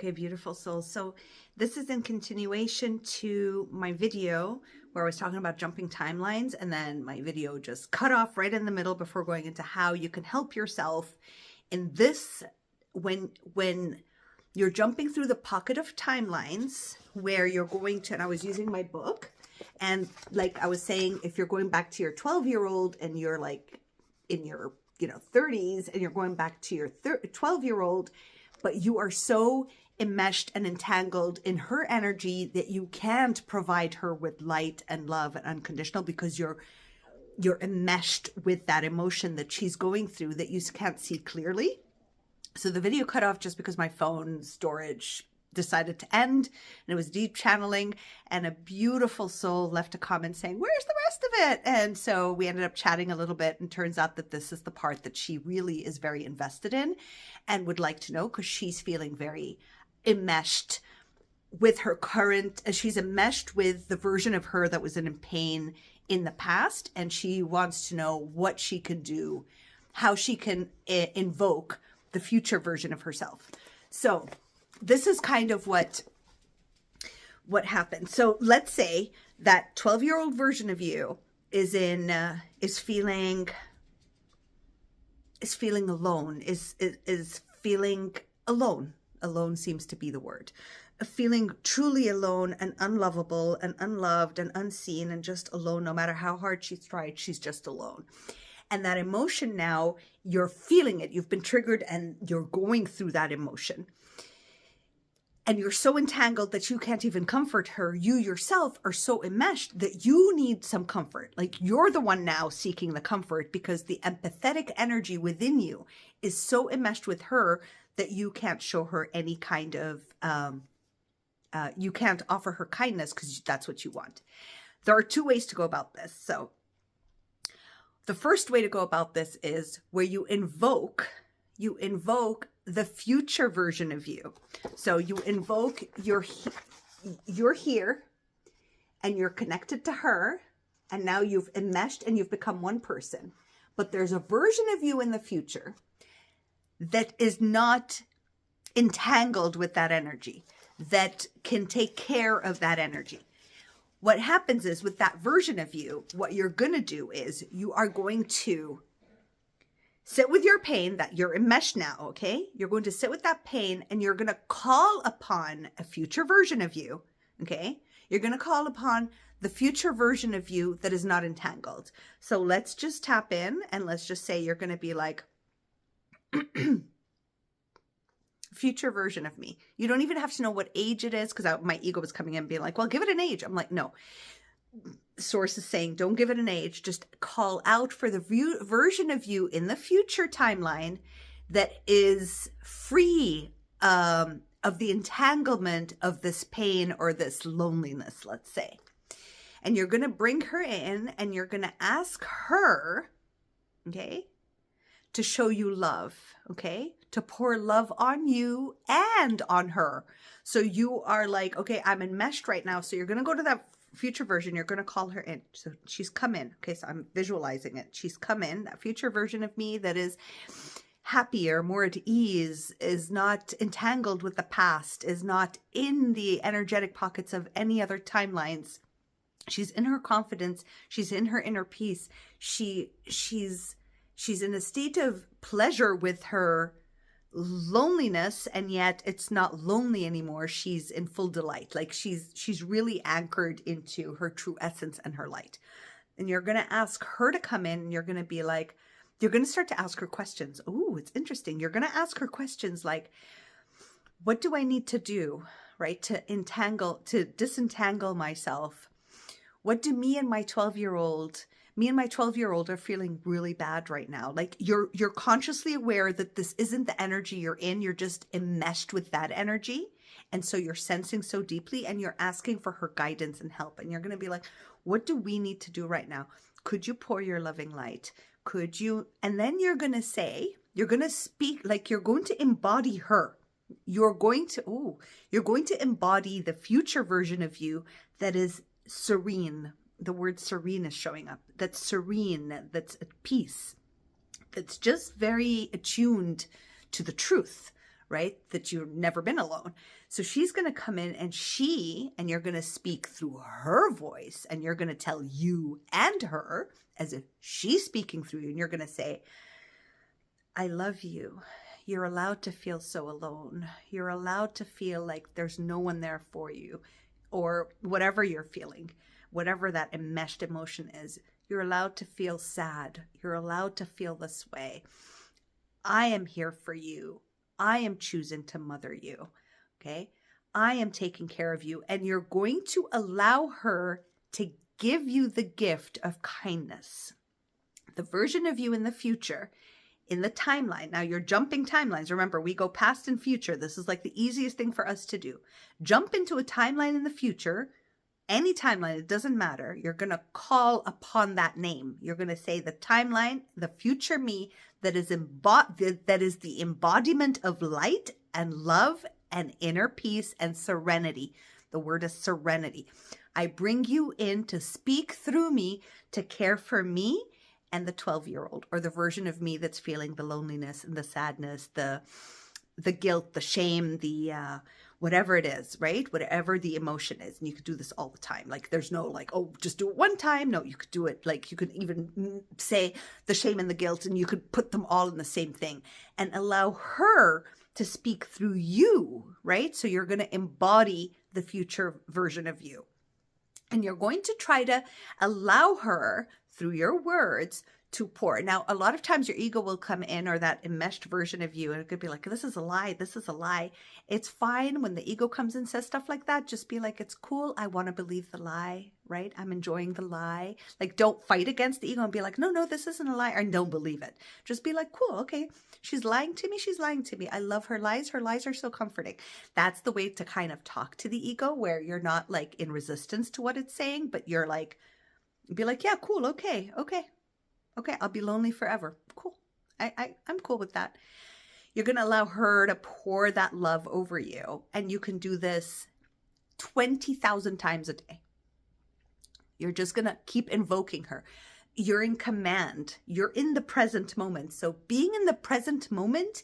Okay, beautiful souls. So this is in continuation to my video where I was talking about jumping timelines, and then my video just cut off right in the middle before going into how you can help yourself in this when you're jumping through the pocket of timelines where you're going to, and I was using my book, and like I was saying, if you're going back to your 12-year-old and you're like in your 30s and you're going back to your 12-year-old, but you are so enmeshed and entangled in her energy that you can't provide her with light and love and unconditional because you're enmeshed with that emotion that she's going through that you can't see clearly. So the video cut off just because my phone storage decided to end, and it was deep channeling, and a beautiful soul left a comment saying, "Where's the rest of it?" And so we ended up chatting a little bit, and turns out that this is the part that she really is very invested in and would like to know, because she's feeling very enmeshed with her current, she's enmeshed with the version of her that was in pain in the past, and she wants to know what she can do, how she can invoke the future version of herself. So this is kind of what happened. So let's say that 12-year-old version of you is feeling alone, is feeling alone. Alone seems to be the word. Feeling truly alone and unlovable and unloved and unseen and just alone. No matter how hard she's tried, she's just alone. And that emotion now, you're feeling it. You've been triggered and you're going through that emotion. And you're so entangled that you can't even comfort her. You yourself are so enmeshed that you need some comfort. Like you're the one now seeking the comfort because the empathetic energy within you is so enmeshed with her that you can't show her any kind of, you can't offer her kindness because that's what you want. There are two ways to go about this. So the first way to go about this is where you invoke the future version of you. So you invoke you're here and you're connected to her, and now you've enmeshed and you've become one person. But there's a version of you in the future that is not entangled with that energy, that can take care of that energy. What happens is with that version of you, what you're going to do is you are going to sit with your pain that you're enmeshed now, okay? You're going to sit with that pain and you're going to call upon a future version of you, okay? You're going to call upon the future version of you that is not entangled. So let's just tap in and let's just say you're going to be like, future version of me. You don't even have to know what age it is, because my ego was coming in and being like, well, give it an age. I'm like, no. Source is saying, don't give it an age. Just call out for the version of you in the future timeline that is free of the entanglement of this pain or this loneliness, let's say. And you're going to bring her in and you're going to ask her, okay, to show you love, okay, to pour love on you and on her. So you are like, okay, I'm enmeshed right now. So you're going to go to that future version. You're going to call her in. So she's come in. Okay, so I'm visualizing it. She's come in, that future version of me that is happier, more at ease, is not entangled with the past, is not in the energetic pockets of any other timelines. She's in her confidence. She's in her inner peace. She's in a state of pleasure with her loneliness, and yet it's not lonely anymore. She's in full delight. Like she's really anchored into her true essence and her light. And you're going to ask her to come in, and you're going to be like, you're going to start to ask her questions. Ooh, it's interesting. You're going to ask her questions like, what do I need to do, right? To disentangle myself. What do me and my 12-year-old are feeling really bad right now. Like you're consciously aware that this isn't the energy you're in. You're just enmeshed with that energy. And so you're sensing so deeply and you're asking for her guidance and help. And you're going to be like, what do we need to do right now? Could you pour your loving light? Could you? And then you're going to say, you're going to speak, like you're going to embody her. You're going to embody the future version of you that is serene. The word serene is showing up. That's serene, that's at peace, that's just very attuned to the truth, right? That you've never been alone. So she's going to come in and you're going to speak through her voice, and you're going to tell you and her as if she's speaking through you. And you're going to say, I love you. You're allowed to feel so alone. You're allowed to feel like there's no one there for you, or whatever you're feeling, whatever that enmeshed emotion is. You're allowed to feel sad. You're allowed to feel this way. I am here for you. I am choosing to mother you. Okay. I am taking care of you. And you're going to allow her to give you the gift of kindness. The version of you in the future, in the timeline. Now you're jumping timelines. Remember, we go past and future. This is like the easiest thing for us to do. Jump into a timeline in the future, any timeline, it doesn't matter. You're going to call upon that name. You're going to say the timeline, the future me that is the embodiment of light and love and inner peace and serenity. The word is serenity. I bring you in to speak through me, to care for me and the 12-year-old, or the version of me that's feeling the loneliness and the sadness, the guilt, the shame, the whatever it is, right? Whatever the emotion is. And you could do this all the time. Like there's no like, oh, just do it one time. No, you could do it. Like you could even say the shame and the guilt, and you could put them all in the same thing and allow her to speak through you, right? So you're going to embody the future version of you. And you're going to try to allow her through your words to pour. Now, a lot of times your ego will come in, or that enmeshed version of you, and it could be like, this is a lie. This is a lie. It's fine when the ego comes and says stuff like that. Just be like, it's cool. I want to believe the lie, right? I'm enjoying the lie. Like, don't fight against the ego and be like, no, this isn't a lie, or don't believe it. Just be like, cool. Okay. She's lying to me. She's lying to me. I love her lies. Her lies are so comforting. That's the way to kind of talk to the ego, where you're not like in resistance to what it's saying, but you're like, be like, yeah, cool. Okay. I'll be lonely forever. Cool. I'm cool with that. You're going to allow her to pour that love over you. And you can do this 20,000 times a day. You're just going to keep invoking her. You're in command. You're in the present moment. So being in the present moment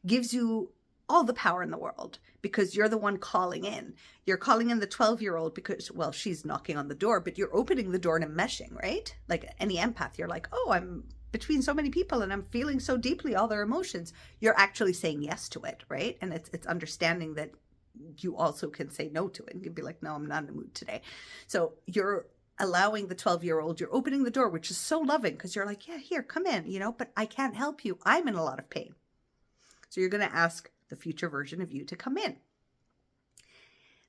gives you all the power in the world, because you're the one calling in. You're calling in the 12-year-old because, well, she's knocking on the door, but you're opening the door and enmeshing, right? Like any empath, you're like, oh, I'm between so many people and I'm feeling so deeply all their emotions. You're actually saying yes to it, right? And it's understanding that you also can say no to it and can be like, no, I'm not in the mood today. So you're allowing the 12-year-old, you're opening the door, which is so loving, because you're like, yeah, here, come in, but I can't help you. I'm in a lot of pain. So you're going to ask the future version of you to come in.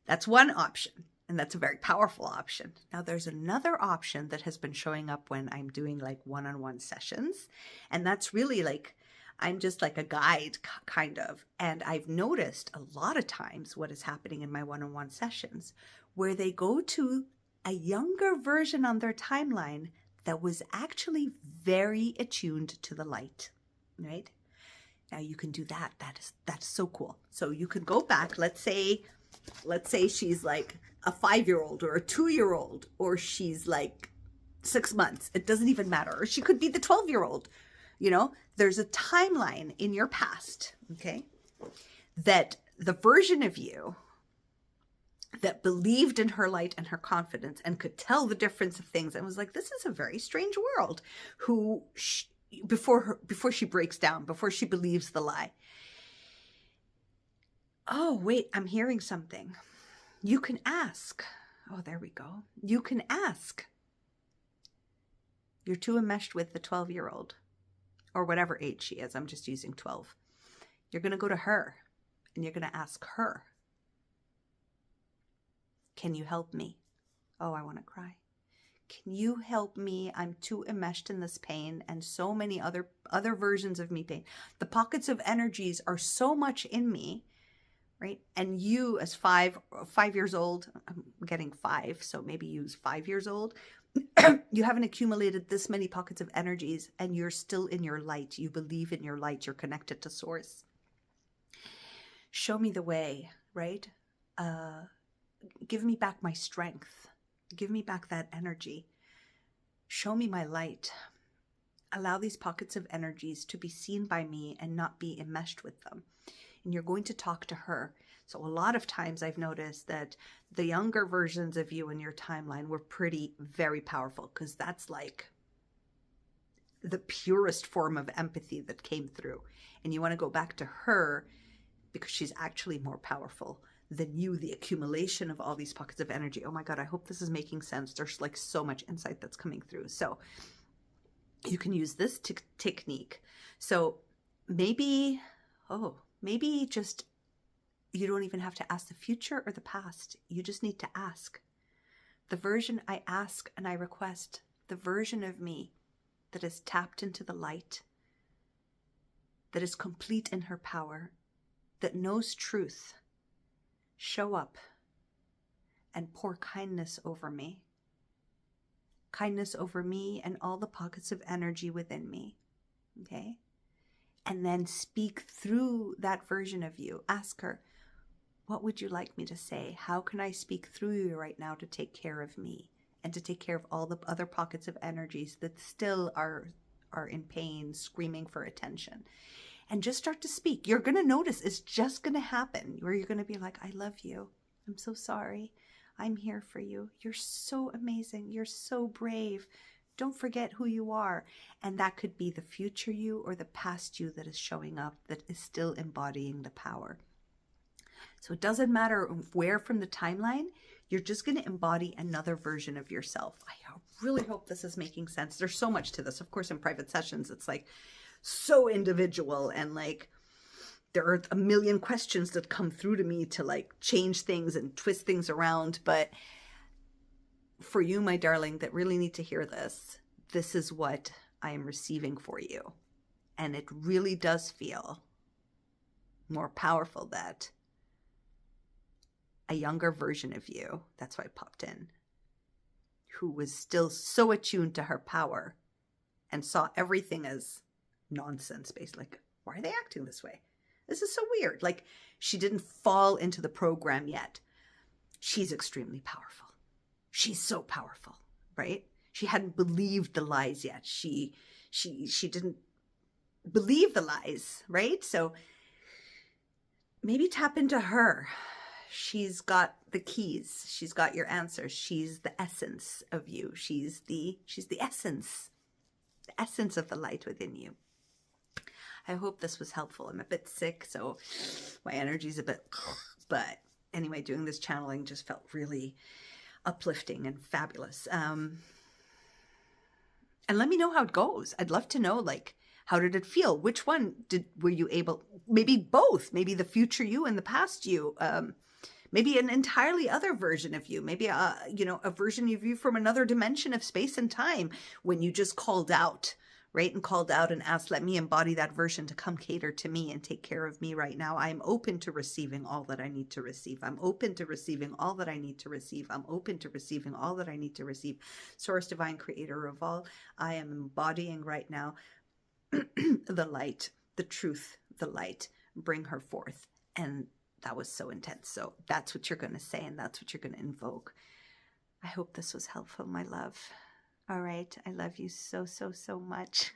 That's one option, and that's a very powerful option. Now, there's another option that has been showing up when I'm doing like one-on-one sessions, and that's really like, I'm just like a guide kind of, and I've noticed a lot of times what is happening in my one-on-one sessions, where they go to a younger version on their timeline that was actually very attuned to the light, right? Now you can do that. That's so cool. So you can go back. Let's say she's like a 5-year-old or a 2-year-old, or she's like 6 months. It doesn't even matter. Or she could be the 12-year-old. There's a timeline in your past, okay, that the version of you that believed in her light and her confidence and could tell the difference of things and was like, this is a very strange world, who before she breaks down, before she believes the lie. Oh, wait, I'm hearing something. You can ask. Oh, there we go. You can ask. You're too enmeshed with the 12-year-old, or whatever age she is. I'm just using 12. You're going to go to her and you're going to ask her, can you help me? Oh, I want to cry. Can you help me? I'm too enmeshed in this pain, and so many other versions of me pain. The pockets of energies are so much in me, right? And you as 5 years old, I'm getting 5, so maybe use 5 years old. You haven't accumulated this many pockets of energies, and you're still in your light. You believe in your light. You're connected to source. Show me the way, right? Give me back my strength. Give me back that energy. Show me my light. Allow these pockets of energies to be seen by me and not be enmeshed with them. and you're going to talk to her. So a lot of times I've noticed that the younger versions of you in your timeline were very powerful, because that's like the purest form of empathy that came through. And you want to go back to her because she's actually more powerful than you, the accumulation of all these pockets of energy. Oh my God, I hope this is making sense. There's like so much insight that's coming through. So you can use this technique. So maybe just, you don't even have to ask the future or the past. You just need to ask. The version I ask and I request, the version of me that is tapped into the light, that is complete in her power, that knows truth, show up and pour kindness over me. Kindness over me and all the pockets of energy within me. Okay? And then speak through that version of you. Ask her, what would you like me to say? How can I speak through you right now to take care of me and to take care of all the other pockets of energies that still are in pain, screaming for attention? And just start to speak. You're going to notice it's just going to happen where you're going to be like, I love you. I'm so sorry. I'm here for you. You're so amazing. You're so brave. Don't forget who you are. And that could be the future you or the past you that is showing up, that is still embodying the power. So it doesn't matter where from the timeline, you're just going to embody another version of yourself. I really hope this is making sense. There's so much to this. Of course, in private sessions, it's like so individual, and like there are a million questions that come through to me to like change things and twist things around. But for you, my darling, that really need to hear this, this is what I am receiving for you. And it really does feel more powerful that a younger version of you, that's why I popped in, who was still so attuned to her power and saw everything as nonsense based. Like, why are they acting this way? This is so weird. Like, she didn't fall into the program yet. She's extremely powerful. She's so powerful, right? She hadn't believed the lies yet. She didn't believe the lies, right? So maybe tap into her. She's got the keys. She's got your answers. She's the essence of you. She's the essence of the light within you. I hope this was helpful. I'm a bit sick, so my energy's a bit, but anyway, doing this channeling just felt really uplifting and fabulous. And let me know how it goes. I'd love to know, like, how did it feel? Which one were you able, maybe both, maybe the future you and the past you, maybe an entirely other version of you, maybe a version of you from another dimension of space and time when you just called out, right? And called out and asked, let me embody that version to come cater to me and take care of me right now. I'm open to receiving all that I need to receive. I'm open to receiving all that I need to receive. I'm open to receiving all that I need to receive. Source, divine creator of all, I am embodying right now the light, the truth, the light. Bring her forth. And that was so intense. So that's what you're going to say, and that's what you're going to invoke. I hope this was helpful, my love. All right. I love you so, so, so much.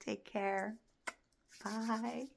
Take care. Bye.